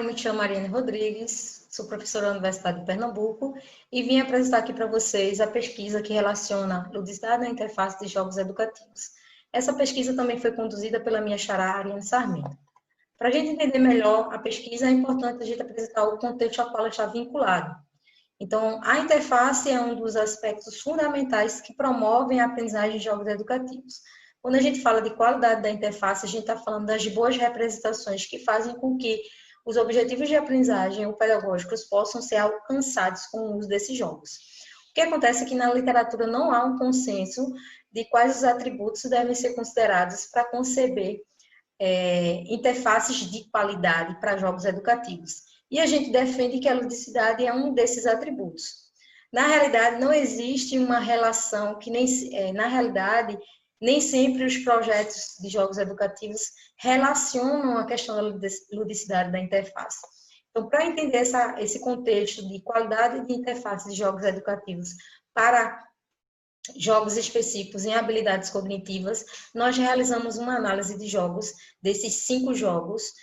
me chamo Ariane Rodrigues, sou professora da Universidade de Pernambuco e vim apresentar aqui para vocês a pesquisa que relaciona ludicidade na interface de jogos educativos. Essa pesquisa também foi conduzida pela minha xará Ariane Sarmento. Para a gente entender melhor a pesquisa, é importante a gente apresentar o contexto ao qual ela está vinculada. Então, a interface é um dos aspectos fundamentais que promovem a aprendizagem de jogos educativos. Quando a gente fala de qualidade da interface, a gente está falando das boas representações que fazem com que os objetivos de aprendizagem ou pedagógicos possam ser alcançados com o uso desses jogos. O que acontece é que na literatura não há um consenso de quais os atributos devem ser considerados para conceber interfaces de qualidade para jogos educativos. E a gente defende que a ludicidade é um desses atributos. Na realidade, não existe uma relação que na realidade, nem sempre os projetos de jogos educativos relacionam a questão da ludicidade da interface. Então, para entender esse contexto de qualidade de interface de jogos educativos para jogos específicos em habilidades cognitivas, nós realizamos uma análise de jogos, desses 5 jogos,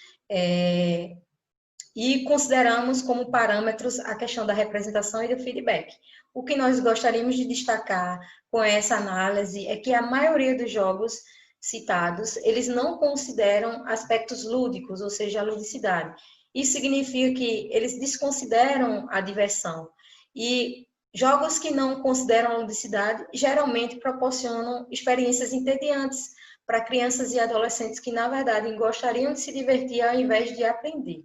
e consideramos como parâmetros a questão da representação e do feedback. O que nós gostaríamos de destacar com essa análise é que a maioria dos jogos citados, eles não consideram aspectos lúdicos, ou seja, a ludicidade. Isso significa que eles desconsideram a diversão. E jogos que não consideram a ludicidade geralmente proporcionam experiências entediantes para crianças e adolescentes que, na verdade, gostariam de se divertir ao invés de aprender.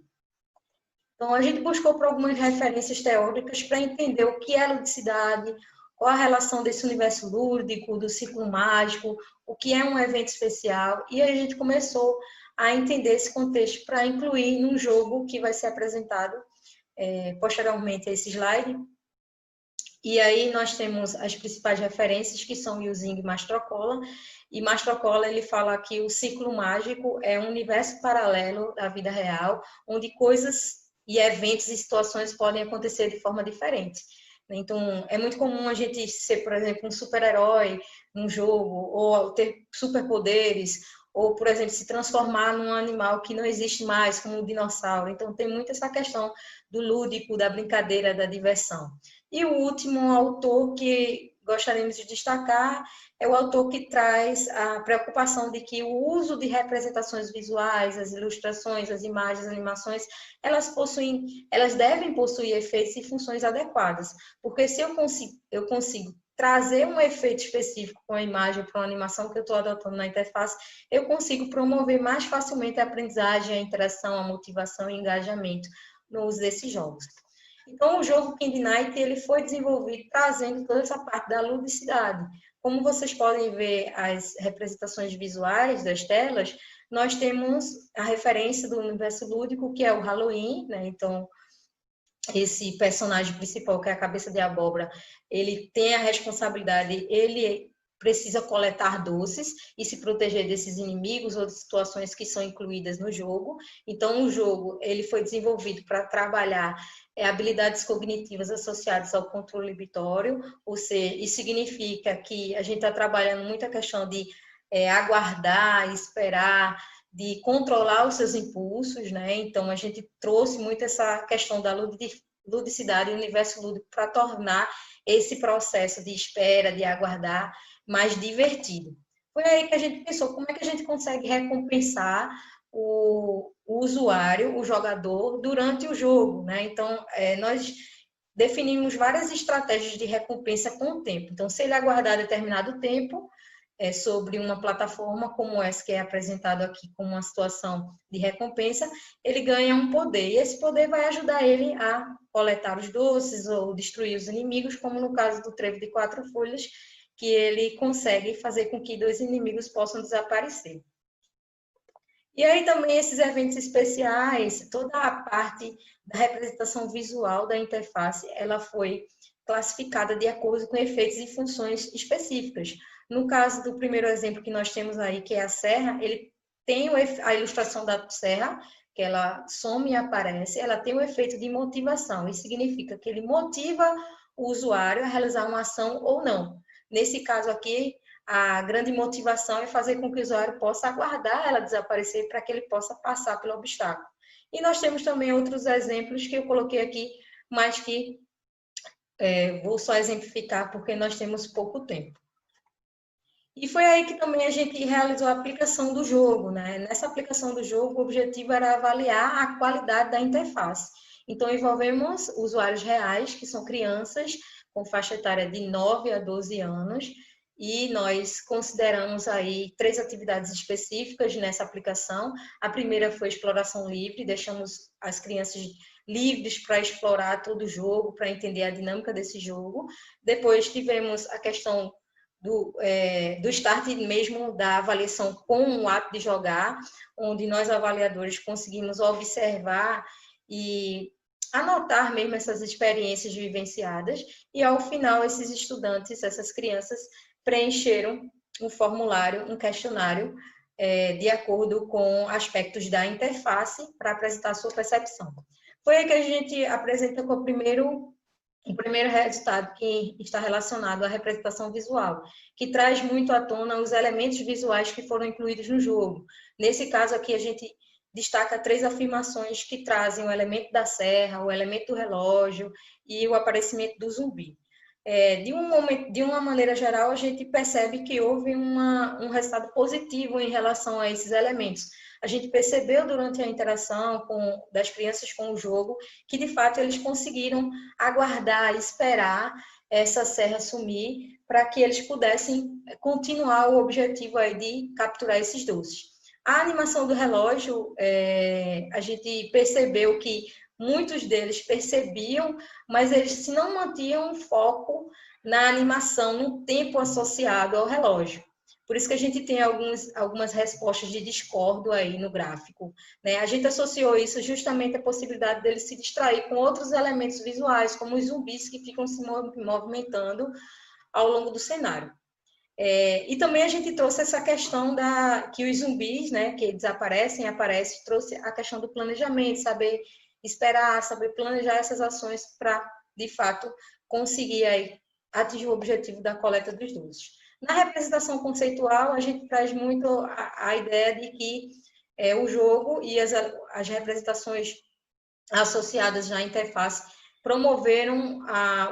Então, a gente buscou por algumas referências teóricas para entender o que é ludicidade, qual a relação desse universo lúdico, do ciclo mágico, o que é um evento especial, e a gente começou a entender esse contexto para incluir num jogo que vai ser apresentado posteriormente a esse slide. E aí nós temos as principais referências, que são Yuzing e Mastrocola. E Mastrocola, ele fala que o ciclo mágico é um universo paralelo da vida real, onde coisas e eventos e situações podem acontecer de forma diferente. Então, é muito comum a gente ser, por exemplo, um super-herói num jogo, ou ter superpoderes, ou, por exemplo, se transformar num animal que não existe mais, como um dinossauro. Então, tem muito essa questão do lúdico, da brincadeira, da diversão. E o último autor que gostaríamos de destacar é o autor que traz a preocupação de que o uso de representações visuais, as ilustrações, as imagens, as animações, elas devem possuir efeitos e funções adequadas, porque se eu consigo trazer um efeito específico com a imagem para uma animação que eu estou adotando na interface, eu consigo promover mais facilmente a aprendizagem, a interação, a motivação e engajamento no uso desses jogos. Então, o jogo Candy Night, ele foi desenvolvido trazendo toda essa parte da ludicidade. Como vocês podem ver as representações visuais das telas, nós temos a referência do universo lúdico, que é o Halloween, né? Então, esse personagem principal, que é a cabeça de abóbora, ele tem a responsabilidade, ele precisa coletar doces e se proteger desses inimigos ou de situações que são incluídas no jogo. Então, o jogo ele foi desenvolvido para trabalhar habilidades cognitivas associadas ao controle inibitório, ou seja, isso significa que a gente está trabalhando muito a questão de aguardar, esperar, de controlar os seus impulsos, né? Então, a gente trouxe muito essa questão da ludicidade e universo lúdico para tornar esse processo de espera, de aguardar, mais divertido. Foi aí que a gente pensou, como é que a gente consegue recompensar o usuário, o jogador, durante o jogo, né? Então, nós definimos várias estratégias de recompensa com o tempo. Então, se ele aguardar determinado tempo, sobre uma plataforma como essa que é apresentado aqui como uma situação de recompensa, ele ganha um poder, e esse poder vai ajudar ele a coletar os doces ou destruir os inimigos, como no caso do trevo de 4 folhas, que ele consegue fazer com que 2 inimigos possam desaparecer. E aí também esses eventos especiais, toda a parte da representação visual da interface, ela foi classificada de acordo com efeitos e funções específicas. No caso do primeiro exemplo que nós temos aí, que é a serra, ele tem a ilustração da serra, que ela some e aparece, ela tem o efeito de motivação, isso significa que ele motiva o usuário a realizar uma ação ou não. Nesse caso aqui, a grande motivação é fazer com que o usuário possa aguardar ela desaparecer para que ele possa passar pelo obstáculo. E nós temos também outros exemplos que eu coloquei aqui, mas que vou só exemplificar porque nós temos pouco tempo. E foi aí que também a gente realizou a aplicação do jogo, né? Nessa aplicação do jogo, o objetivo era avaliar a qualidade da interface. Então, envolvemos usuários reais, que são crianças com faixa etária de 9 a 12 anos, e nós consideramos aí 3 atividades específicas nessa aplicação. A primeira foi exploração livre, deixamos as crianças livres para explorar todo o jogo, para entender a dinâmica desse jogo. Depois tivemos a questão do start mesmo da avaliação com o ato de jogar, onde nós avaliadores conseguimos observar e anotar mesmo essas experiências vivenciadas, e ao final esses estudantes, essas crianças, preencheram um formulário, um questionário, de acordo com aspectos da interface para apresentar a sua percepção. Foi aí que a gente apresenta com o primeiro resultado, que está relacionado à representação visual, que traz muito à tona os elementos visuais que foram incluídos no jogo. Nesse caso aqui, a gente destaca 3 afirmações que trazem o elemento da serra, o elemento do relógio e o aparecimento do zumbi. De uma maneira geral, a gente percebe que houve um resultado positivo em relação a esses elementos. A gente percebeu durante a interação das crianças com o jogo que, de fato, eles conseguiram aguardar, esperar essa serra sumir para que eles pudessem continuar o objetivo aí de capturar esses doces. A animação do relógio, a gente percebeu que muitos deles percebiam, mas eles se não mantinham foco na animação, no tempo associado ao relógio. Por isso que a gente tem algumas respostas de discordo aí no gráfico, né? A gente associou isso justamente à possibilidade dele se distrair com outros elementos visuais, como os zumbis que ficam se movimentando ao longo do cenário. E também a gente trouxe essa questão que os zumbis, né, que desaparecem, aparecem, trouxe a questão do planejamento, saber esperar, saber planejar essas ações para, de fato, conseguir aí atingir o objetivo da coleta dos doces. Na representação conceitual, a gente traz muito a ideia de que o jogo e as representações associadas na interface promoveram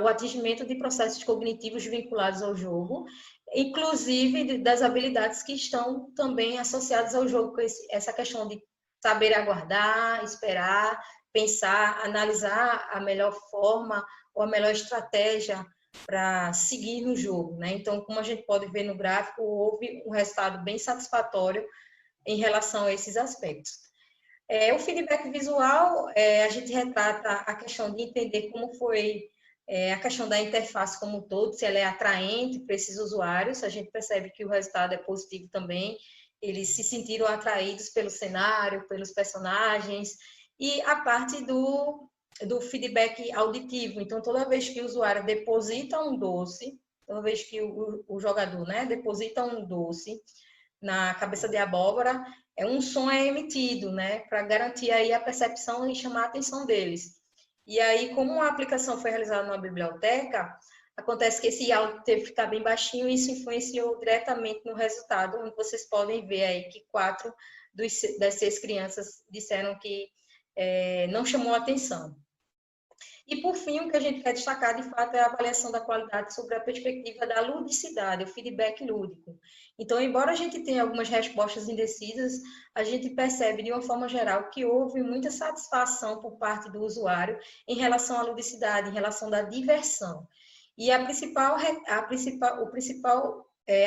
o atingimento de processos cognitivos vinculados ao jogo, inclusive das habilidades que estão também associadas ao jogo, com essa questão de saber aguardar, esperar, pensar, analisar a melhor forma ou a melhor estratégia para seguir no jogo, né? Então, como a gente pode ver no gráfico, houve um resultado bem satisfatório em relação a esses aspectos. O feedback visual, a gente retrata a questão de entender como foi a questão da interface como um todo, se ela é atraente para esses usuários. A gente percebe que o resultado é positivo também, eles se sentiram atraídos pelo cenário, pelos personagens, e a parte do feedback auditivo. Então, toda vez que o usuário deposita um doce, toda vez que o jogador, né, deposita um doce na cabeça de abóbora, um som é emitido, né, para garantir aí a percepção e chamar a atenção deles. E aí, como a aplicação foi realizada numa biblioteca, acontece que esse áudio teve que ficar bem baixinho e isso influenciou diretamente no resultado, onde vocês podem ver aí que 4 das 6 crianças disseram que não chamou a atenção. E, por fim, o que a gente quer destacar, de fato, é a avaliação da qualidade sobre a perspectiva da ludicidade, o feedback lúdico. Então, embora a gente tenha algumas respostas indecisas, a gente percebe, de uma forma geral, que houve muita satisfação por parte do usuário em relação à ludicidade, em relação da diversão. E o principal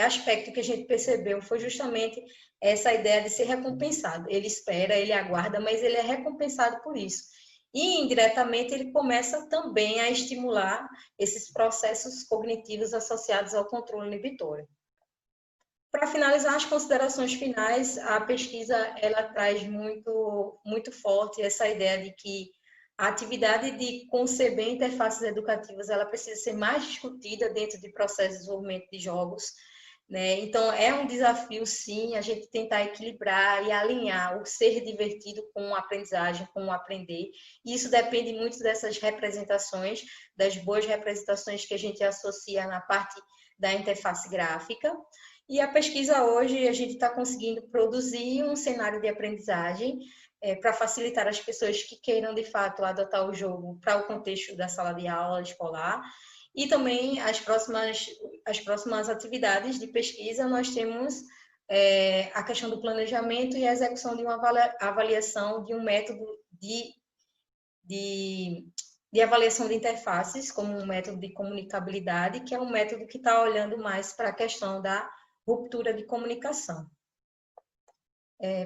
aspecto que a gente percebeu foi justamente essa ideia de ser recompensado. Ele espera, ele aguarda, mas ele é recompensado por isso. E, indiretamente, ele começa também a estimular esses processos cognitivos associados ao controle inibitório. Para finalizar as considerações finais, a pesquisa ela traz muito forte essa ideia de que a atividade de conceber interfaces educativas ela precisa ser mais discutida dentro de processos de desenvolvimento de jogos, né? Então, é um desafio, sim, a gente tentar equilibrar e alinhar o ser divertido com a aprendizagem, com o aprender. E isso depende muito dessas representações, das boas representações que a gente associa na parte da interface gráfica. E a pesquisa hoje, a gente está conseguindo produzir um cenário de aprendizagem para facilitar as pessoas que queiram, de fato, adotar o jogo para o contexto da sala de aula escolar. E também as próximas atividades de pesquisa, nós temos a questão do planejamento e a execução de uma avaliação de um método de avaliação de interfaces, como um método de comunicabilidade, que é um método que está olhando mais para a questão da ruptura de comunicação.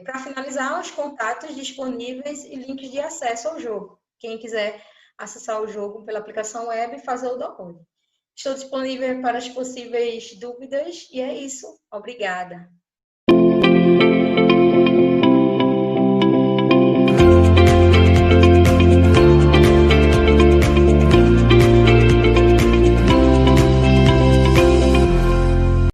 Para finalizar, os contatos disponíveis e links de acesso ao jogo. Quem quiser acessar o jogo pela aplicação web e fazer o download. Estou disponível para as possíveis dúvidas e é isso. Obrigada.